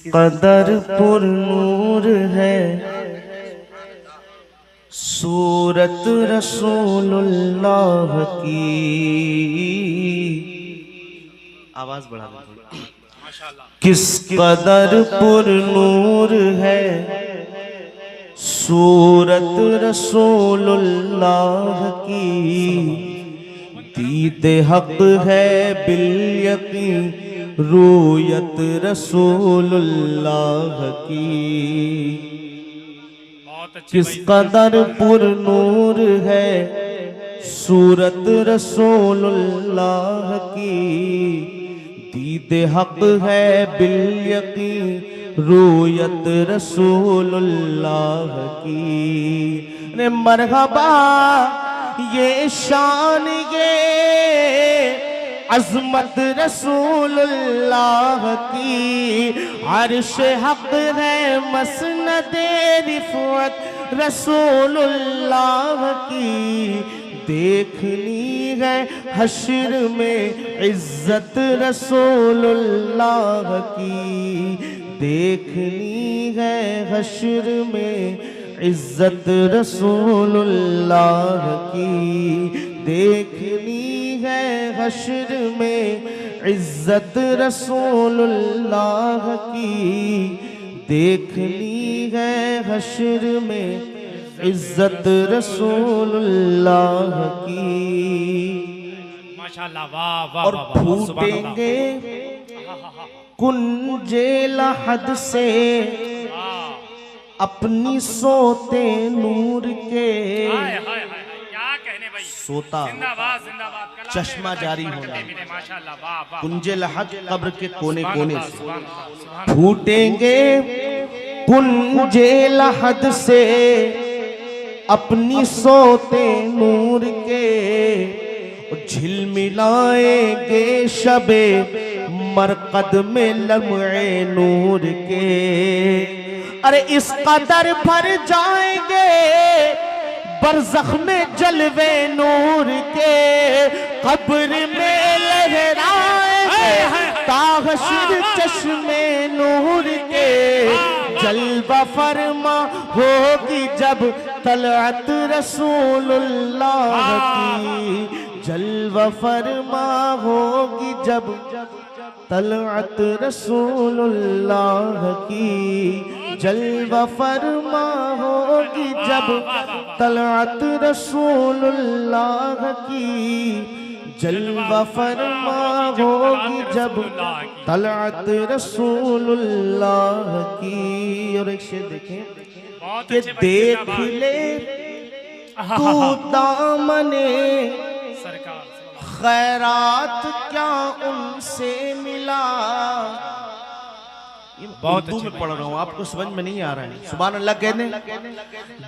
कदर पुरनूर है सूरत रसूलुल्लाह की। आवाज बढ़ा दो थोड़ी। किस कदर पुरनूर है सूरत रसूलुल्लाह की। दीद हक है बिल यकीन रूयत रसूलुल्लाह की। किस कदर पुरनूर है सूरत रसूलुल्लाह की। दीद हक है बिल यकीन रूयत रसूलुल्लाह की। ने मरहबा ये शान ये अज़मत रसूलुल्लाह की। अर्श हक है मसनदे रिफ़अत रसूलुल्लाह की। देखनी है हश्र में इज्जत रसूलुल्लाह की। देखनी है हश्र में इज्जत रसूलुल्लाह की। देखनी है हश्र में इज्जत रसूलुल्लाह की। देखनी है हश्र में इज्जत रसूलुल्लाह की। माशाअल्लाह, वाह वाह। और फूटेंगे कुंजे लहद से अपनी सोते नूर के। क्या कहने भाई, सोता जिंदाबाद जिंदाबाद, चश्मा जारी होना। माशाअल्लाह, वाह वाह। कुंजे लहद कब्र के कोने कोने से फूटेंगे कुंजे लहद से अपनी सोते नूर के। झिलमिलाएंगे शबे मरकद में लम्हे नूर के। अरे इस कदर भर जाएंगे बरज़ख में जलवे नूर के। कब्र में लहराएंगे ताहशर चश्मे नूर के। जलवा फरमा होगी जब तलअत रसूलुल्लाह की। जलवा फरमा होगी जब तलअत रसूलुल्लाह की। जलवा फरमा होगी जब तलअत रसूलुल्लाह की। जलवा फरमा होगी जब तलअत रसूलुल्लाह की। और एक शेर देखें कि देख ले तू दामने खैरात क्या उनसे मिला। बहुत उर्दू में पढ़ रहा हूँ, आपको समझ में नहीं आ रहा है। सुभान अल्लाह कहने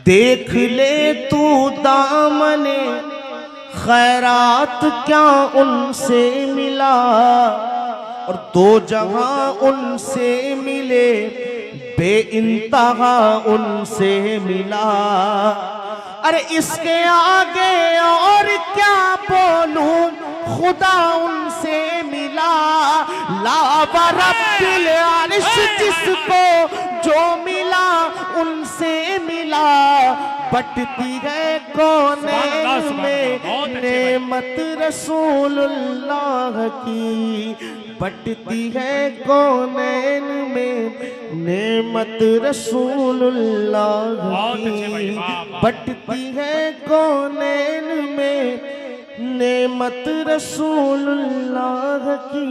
देख ले तू दामने खैरात क्या उनसे मिला। और दो जहां उनसे मिले बेइंतहा उनसे मिला। अरे इसके आगे और क्या बोलूं खुदा उनसे मिला। लावा रब्बिल अर्श जिसको जो मिला उनसे मिला। बटती है कौनैन में नेमत रसूलुल्लाह की। बटती है कौनैन में नेमत रसूलुल्लाह की। बटती है कौनैन में नेमत रसूलुल्लाह की।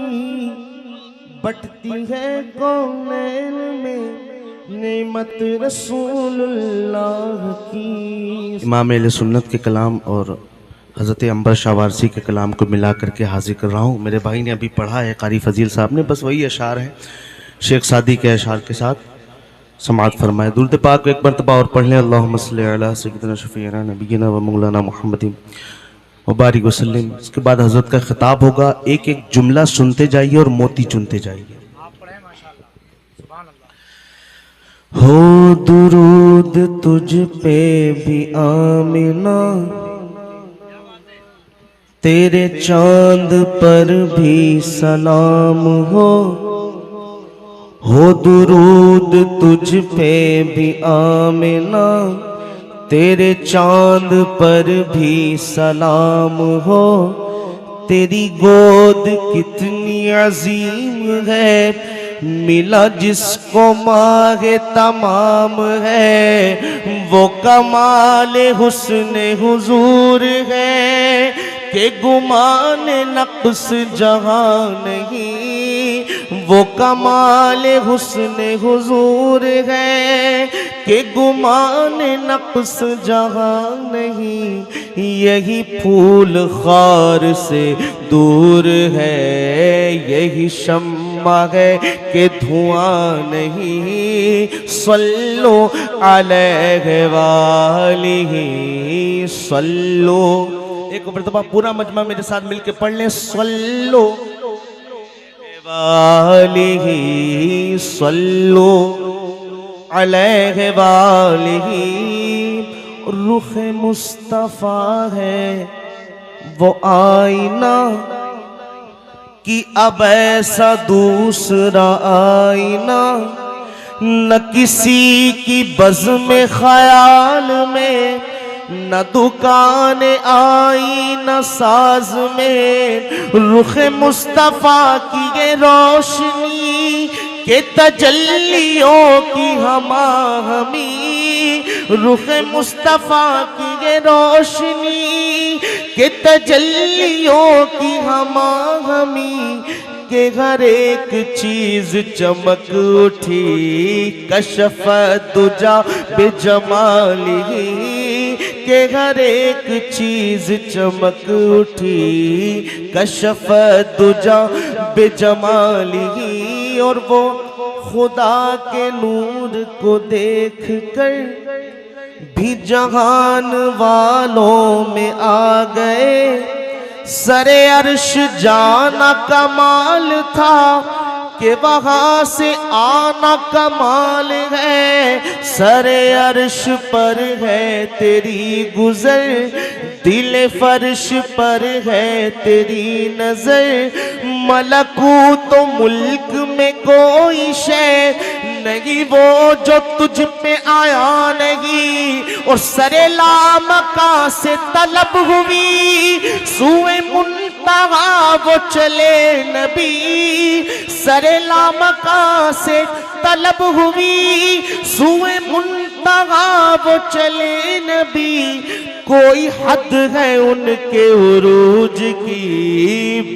बटती है कौनैन में नेमत रसूलुल्लाह की। इमाम अहले सुन्नत के कलाम और हज़रत अंबर शाह वारसी के कलाम को मिला करके हाजिर कर रहा हूँ। मेरे भाई ने अभी पढ़ा है कारी फजील साहब ने, बस वही अशार हैं शेख सादी के अशार के साथ समाअत फरमाए। दुरूद पाक को एक मरतबा और पढ़ लें। अल्लाहुम्मा सल्ली अला सय्यिदिना शफ़ीअना नबीना व मौलाना मुहम्मदिन व बारिक वसल्लिम। इसके बाद हज़रत का खिताब होगा। एक एक जुमला सुनते जाइए और मोती चुनते जाइए। हो दुरूद तुझ पे भी आमिना, तेरे चांद पर भी सलाम हो। हो दुरूद तुझ पे भी आमिना, तेरे चांद पर भी सलाम हो। तेरी गोद कितनी अजीम है, मिला जिसको मांगे तमाम है। वो कमाल हुस्न हुजूर है कि गुमान नक्स जहां नहीं। वो कमाल हुस्न हुजूर है कि गुमान नक्स जहां नहीं। यही फूल खार से दूर है, यही शम्मा है कि धुआं नहीं। सल्लो अलैहि वालिही सल्लो। एक मर्तबा पूरा मजमा मेरे साथ मिलके पढ़ लें। सल्लो वालिही सल्लो अलैहि वालिही। रुख मुस्तफ़ा है वो आईना कि अब ऐसा दूसरा आईना न किसी की बज़्म ख्याल में, न दुकान आई न साज में। रुख मुस्तफ़ा की ये रोशनी के तजल्लियों की हमाहमी। रुख मुस्तफ़ा की ये रोशनी के तजल्लियों की हमाहमी। के हर एक चीज चमक उठी, कशफ दुजा बेजमाली। के हर एक चीज चमक उठी, कशफ दुजा बेजमाली। और वो खुदा के नूर को देख कर भी जहान वालों में आ गए। सरे अर्श जाना कमाल था कि वहां से आना कमाल है। सरे अर्श पर है तेरी गुजर, दिल फर्श पर है तेरी नजर। मलकूत तो मुल्क में कोई शै नहीं वो जो तुझ पे आया नहीं। और सरे लामका से तलब हुई, सुए मुंतहा वो चले नबी। सरे लामका से तलब हुई, सुए मुंतहा वो चले नबी। कोई हद है उनके उरूज की,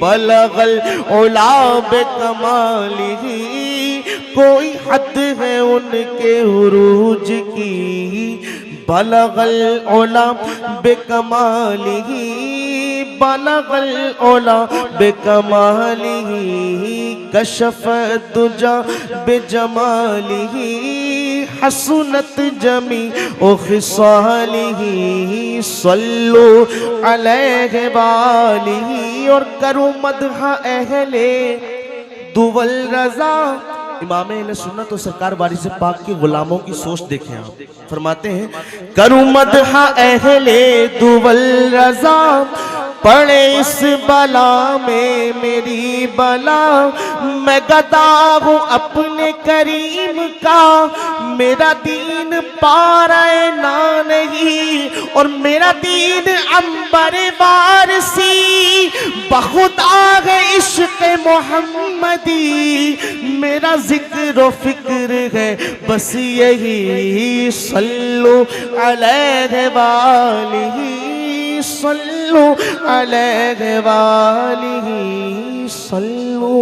बलगल उला बेकमालिही। कोई हद है उनके उरूज की, बलगल उला बेकमालिही। बलगल उला बेकमालिही, कशफ दुजा बेजमालिही। हसनत जमी ओ खिसालिही, सल्लु अलैहि वालिही। और करूं मदह अहले दुवल रजा। इमाम अहले सुन्नत तो सरकार बारी से पाक के गुलामों की सोच देखें आप। फरमाते हैं करूं मदह अहले दुवल रजा, पड़े इस बला में मेरी बला। मैं गदा हूँ अपने करीम का, मेरा दीन पारे ना नहीं। और मेरा दीन अंबर वारसी, बहुदा है इश्क मोहम्मदी। मेरा जिक्र फिक्र है बस यही, सल्लु अलैहि वालिही सल्लु अलैहि वालिही सल्लु।